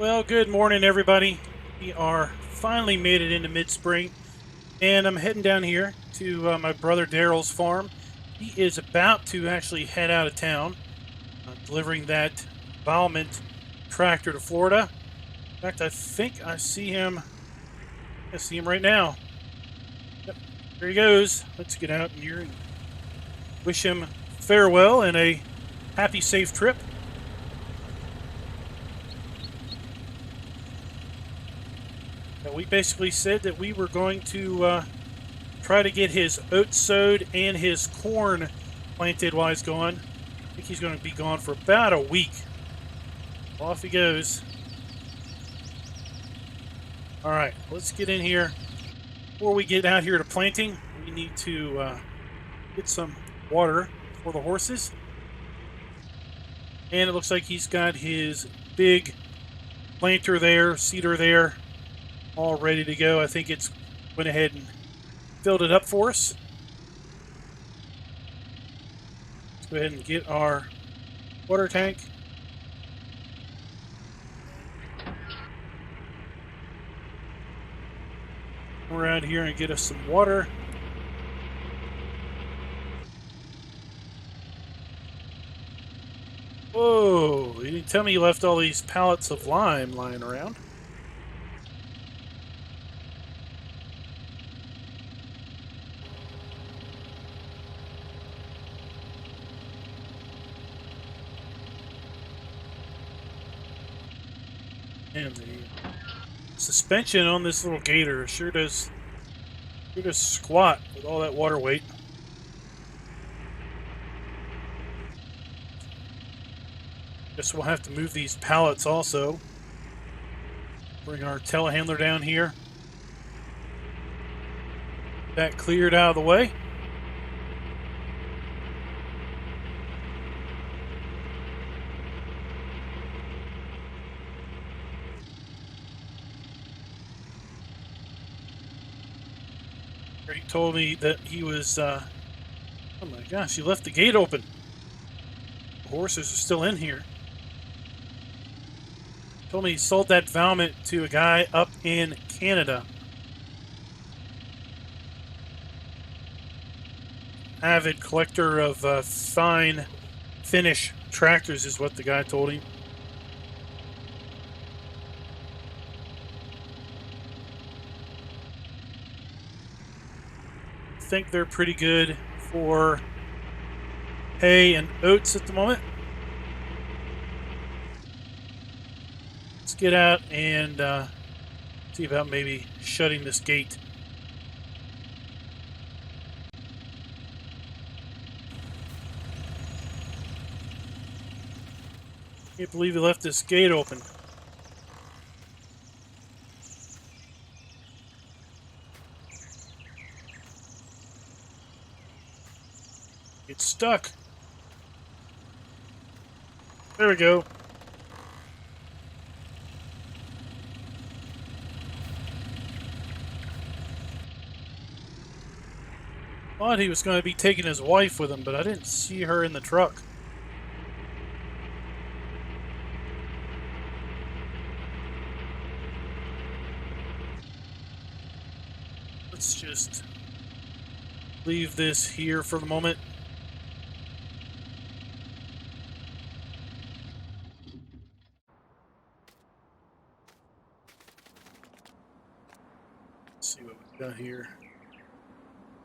Well, good morning, everybody. We are finally made it into mid-spring, and I'm heading down here to my brother Daryl's farm. He is about to actually head out of town, delivering that Bowman tractor to Florida. In fact, I think I see him. I see him right now. Yep, there he goes. Let's get out in here and wish him farewell and a happy, safe trip. We basically said that we were going to try to get his oats sowed and his corn planted while he's gone. I think he's going to be gone for about a week. Off he goes. All right, let's get in here. Before we get out here to planting, we need to get some water for the horses. And it looks like he's got his big planter there, seeder there, all ready to go. I think it's went ahead and filled it up for us. Let's go ahead and get our water tank. We're out here and get us some water. Whoa, you didn't tell me you left all these pallets of lime lying around. And the suspension on this little gator sure does squat with all that water weight. Guess we'll have to move these pallets also. Bring our telehandler down here. That cleared out of the way. He told me that he was, oh my gosh, he left the gate open. The horses are still in here. Told me he sold that Valmont to a guy up in Canada. Avid collector of fine finish tractors is what the guy told him. I think they're pretty good for hay and oats at the moment. Let's get out and see about maybe shutting this gate. Can't believe he left this gate open. It's stuck. There we go. Thought he was going to be taking his wife with him, but I didn't see her in the truck. Let's just leave this here for the moment. Let's see what we've got here.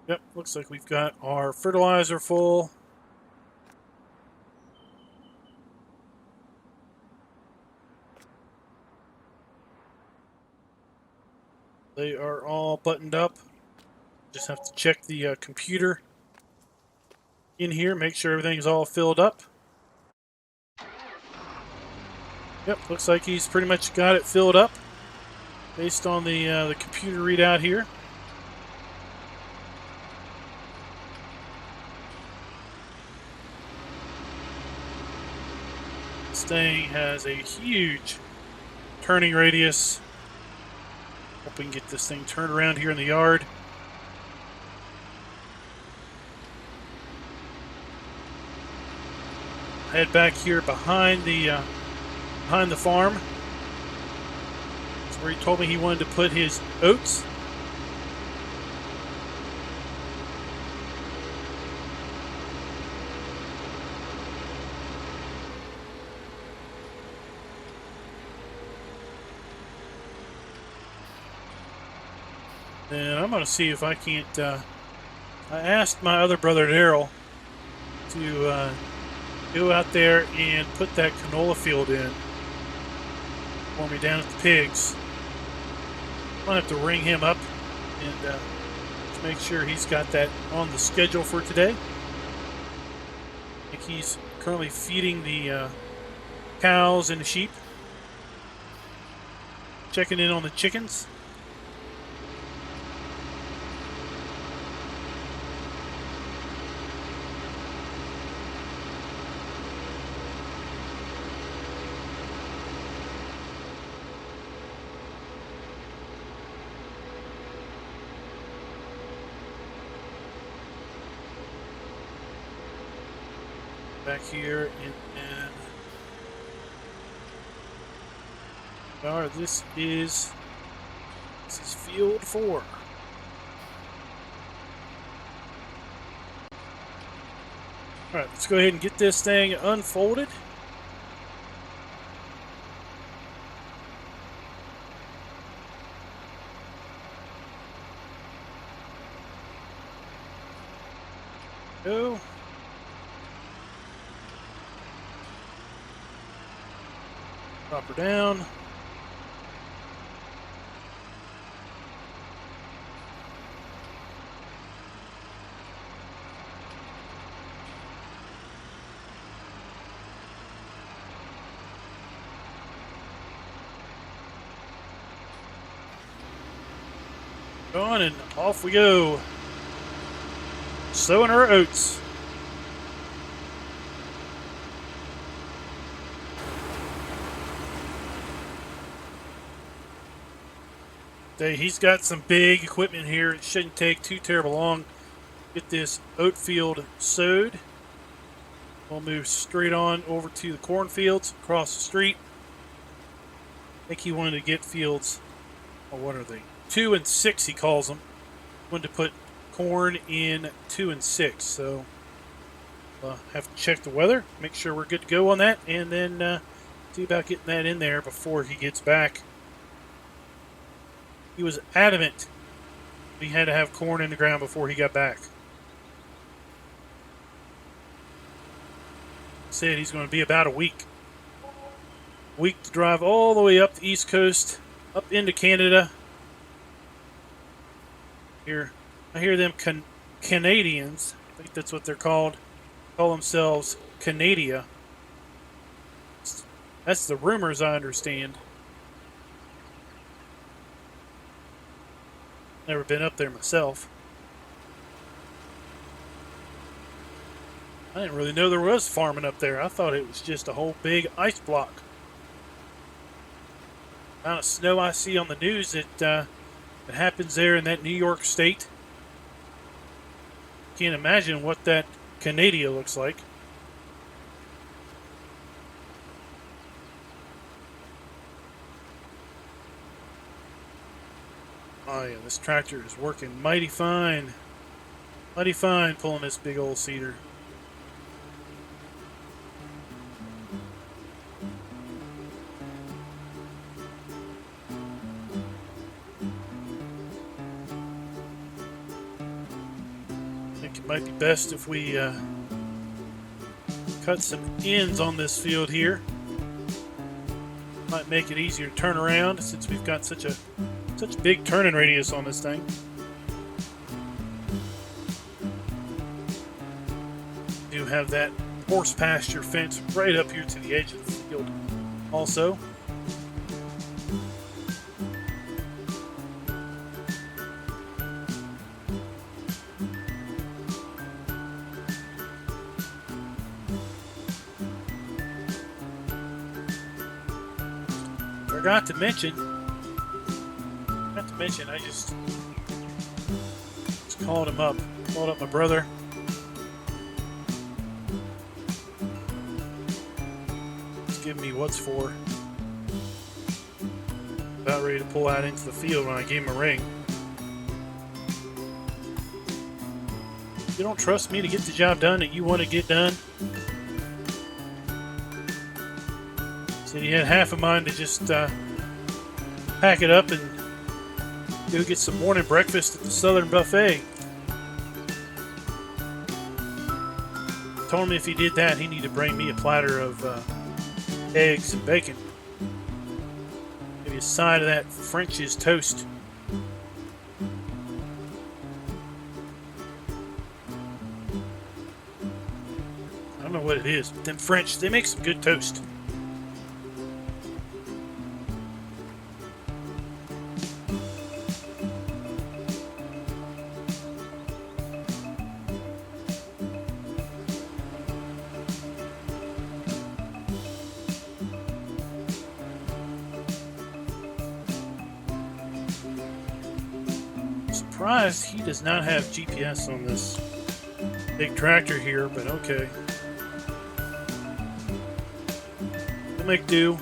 Yep, looks like we've got our fertilizer full. They are all buttoned up. Just have to check the computer in here, make sure everything's all filled up. Yep, looks like he's pretty much got it filled up based on the computer readout here. This thing has a huge turning radius. Hope we can get this thing turned around here in the yard. Head back here behind the farm. where he told me he wanted to put his oats. And I'm going to see if I can't. I asked my other brother Daryl to go out there and put that canola field in for me down at the pigs. I'm going to have to ring him up and make sure he's got that on the schedule for today. I think he's currently feeding the cows and the sheep, checking in on the chickens. Back here, and then this is field 4. All right, let's go ahead and get this thing unfolded. Go. Drop her down. On and off we go. Sowing our oats. He's got some big equipment here. It shouldn't take too terrible long to get this oat field sowed. We'll move straight on over to the cornfields across the street. I think he wanted to get fields, oh, what are they? 2 and 6 he calls them. Wanted to put corn in 2 and 6, so have to check the weather, make sure we're good to go on that, and then see about getting that in there before he gets back. He was adamant he had to have corn in the ground before he got back. Said he's going to be about a week. Week to drive all the way up the East Coast, up into Canada. I hear them Canadians, I think that's what they're called, call themselves Canadia. That's the rumors I understand. Never been up there myself. I didn't really know there was farming up there. I thought it was just a whole big ice block. The amount of snow I see on the news that happens there in that New York state. Can't imagine what that Canada looks like. Oh yeah, this tractor is working mighty fine. Mighty fine pulling this big old seeder. I think it might be best if we cut some ends on this field here. Might make it easier to turn around since we've got such big turning radius on this thing. We do have that horse pasture fence right up here to the edge of the field also. Forgot to mention, I just called him up. Called up my brother. He's giving me what's for. about ready to pull out into the field when I gave him a ring. You don't trust me to get the job done that you want to get done? Said he had half a mind to just pack it up and go get some morning breakfast at the Southern Buffet. Told him if he did that, he needed to bring me a platter of eggs and bacon. Maybe a side of that French's toast. I don't know what it is, but them French, they make some good toast. Surprised he does not have GPS on this big tractor here, but okay. We'll make do.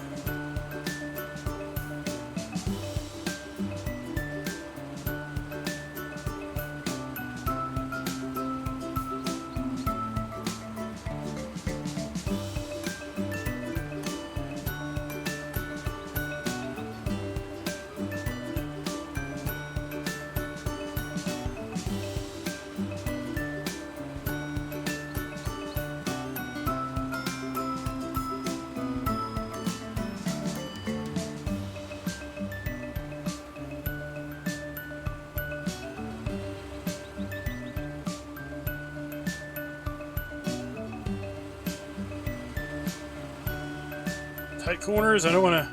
Tight corners. I don't want to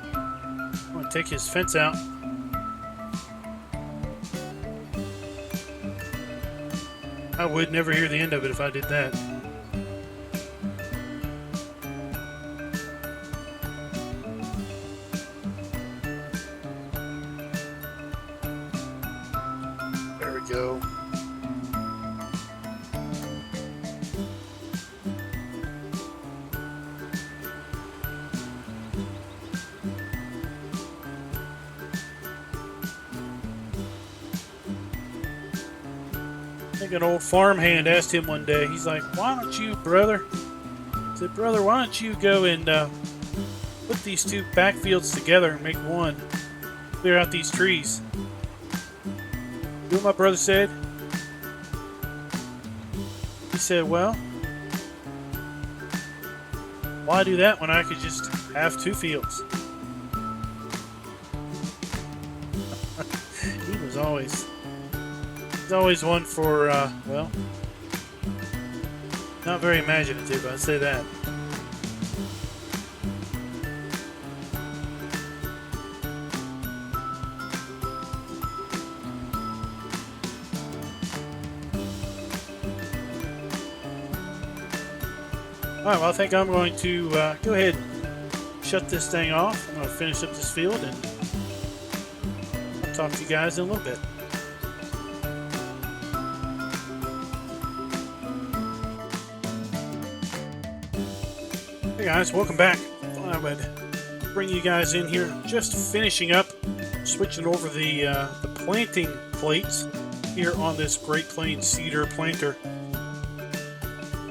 take his fence out. I would never hear the end of it if I did that. There we go. I think an old farmhand asked him one day, he's like, why don't you, brother? I said, brother, why don't you go and put these two backfields together and make one? Clear out these trees. You know what my brother said? He said, well, why do that when I could just have two fields? He was always one for, well, not very imaginative, I'd say that. Alright, well, I think I'm going to go ahead and shut this thing off. I'm going to finish up this field and I'll talk to you guys in a little bit. Hey guys, welcome back. Thought I would bring you guys in here. Just finishing up, switching over the planting plates here on this Great Plains cedar planter.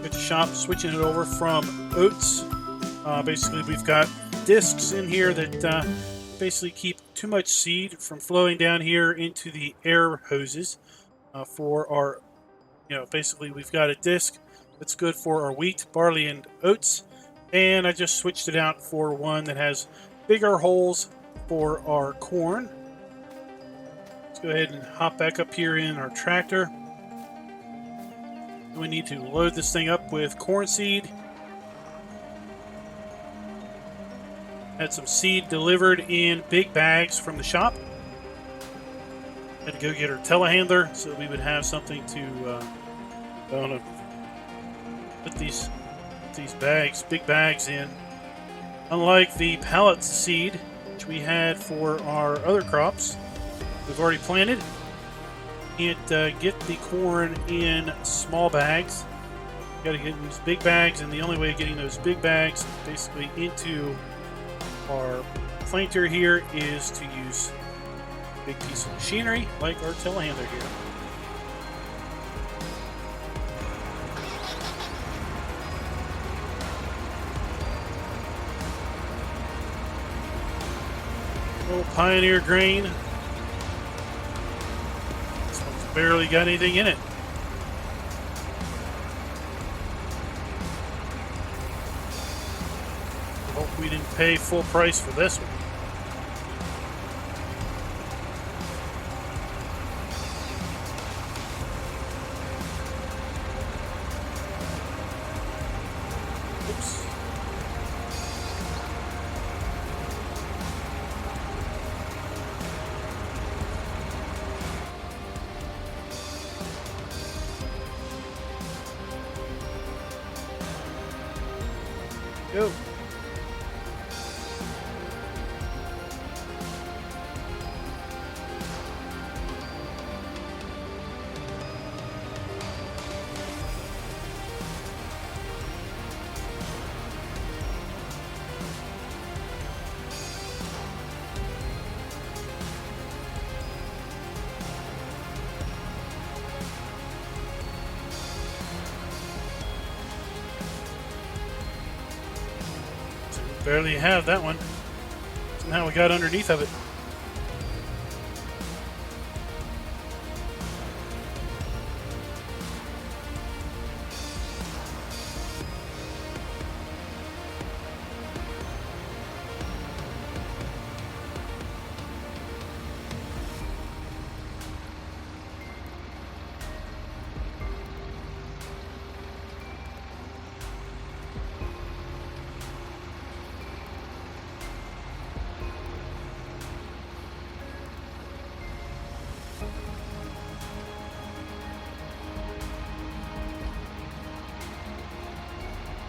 At the shop, switching it over from Oats. Basically, we've got discs in here that basically keep too much seed from flowing down here into the air hoses for our, basically we've got a disc that's good for our wheat, barley, and oats. And I just switched it out for one that has bigger holes for our corn. Let's go ahead and hop back up here in our tractor. We need to load this thing up with corn seed. Had some seed delivered in big bags from the shop. Had to go get our telehandler so we would have something to put these bags, big bags in. Unlike the pallet seed, which we had for our other crops, we've already planted. Can't get the corn in small bags. Got to get in these big bags, and the only way of getting those big bags basically into our planter here is to use a big piece of machinery like our telehandler here. Little Pioneer grain. This one's barely got anything in it. Hope we didn't pay full price for this one. Oops. Go. Barely have that one. Somehow we got underneath of it.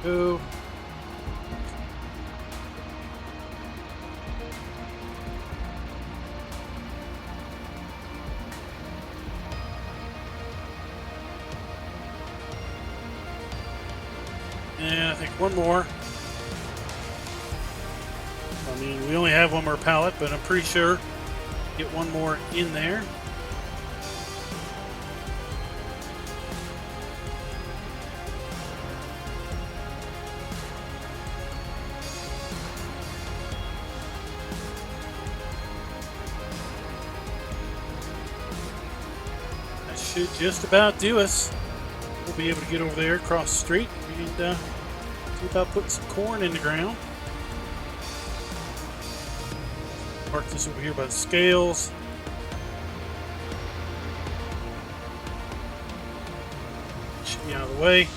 Go. And I think one more. I mean, we only have one more pallet, but I'm pretty sure get one more in there. Should just about do us. We'll be able to get over there across the street and see about putting some corn in the ground. Park this over here by the scales. Should be out of the way.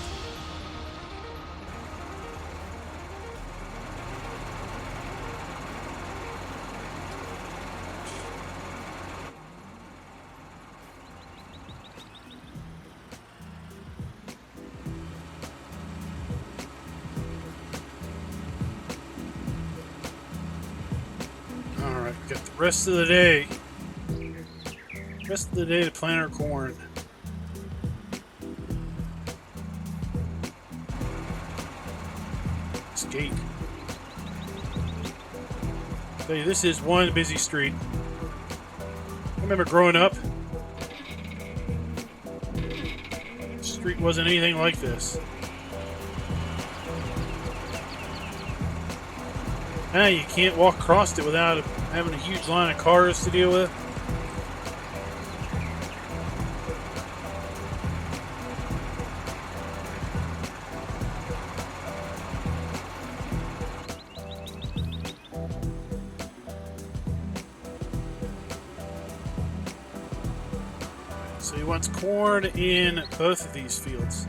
Got the rest of the day. Rest of the day to plant our corn. This gate. I'll tell you, this is one busy street. I remember growing up, the street wasn't anything like this. Now you can't walk across it without having a huge line of cars to deal with. So he wants corn in both of these fields.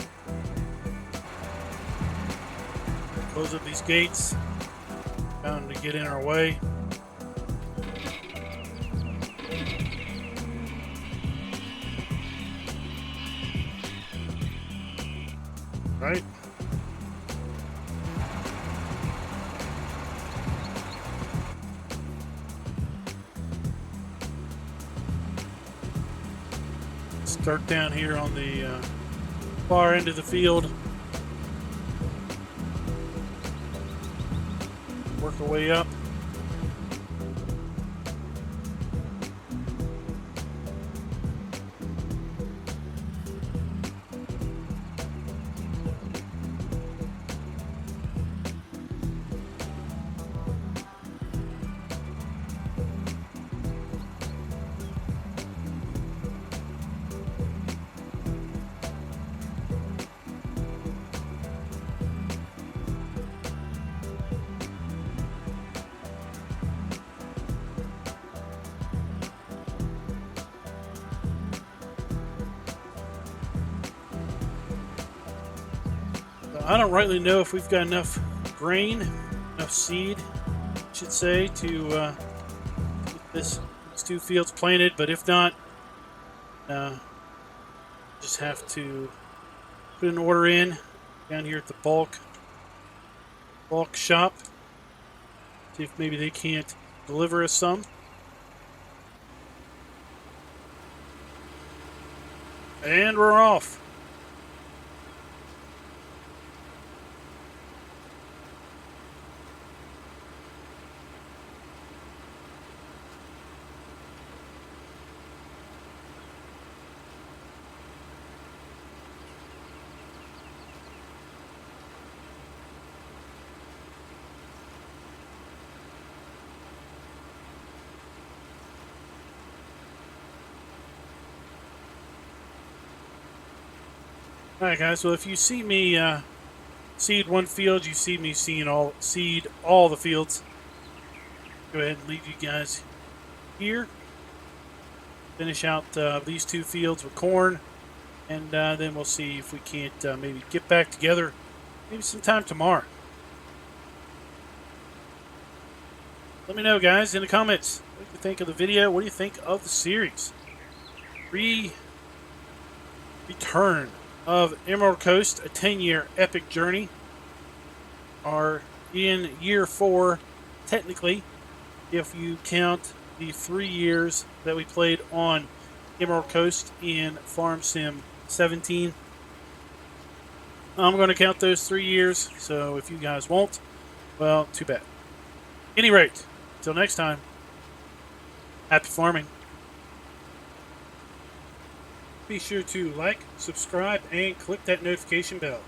Close up these gates. Bound to get in our way. Right? Start down here on the far end of the field. Work our way up. I don't rightly know if we've got enough grain, enough seed, I should say, to get these 2 fields planted. But if not, just have to put an order in down here at the bulk shop. See if maybe they can't deliver us some. And we're off. Alright guys, well if you see me seed one field, you see me seed all the fields. Go ahead and leave you guys here. Finish out these 2 fields with corn, and then we'll see if we can't maybe get back together maybe sometime tomorrow. Let me know guys in the comments what you think of the video. What do you think of the series? Return of Emerald Coast, a 10-year epic journey, are in year 4, technically, if you count the 3 years that we played on Emerald Coast in Farm Sim 17. I'm going to count those 3 years, so if you guys won't, well, too bad. Any rate, until next time, happy farming. Be sure to like, subscribe, and click that notification bell.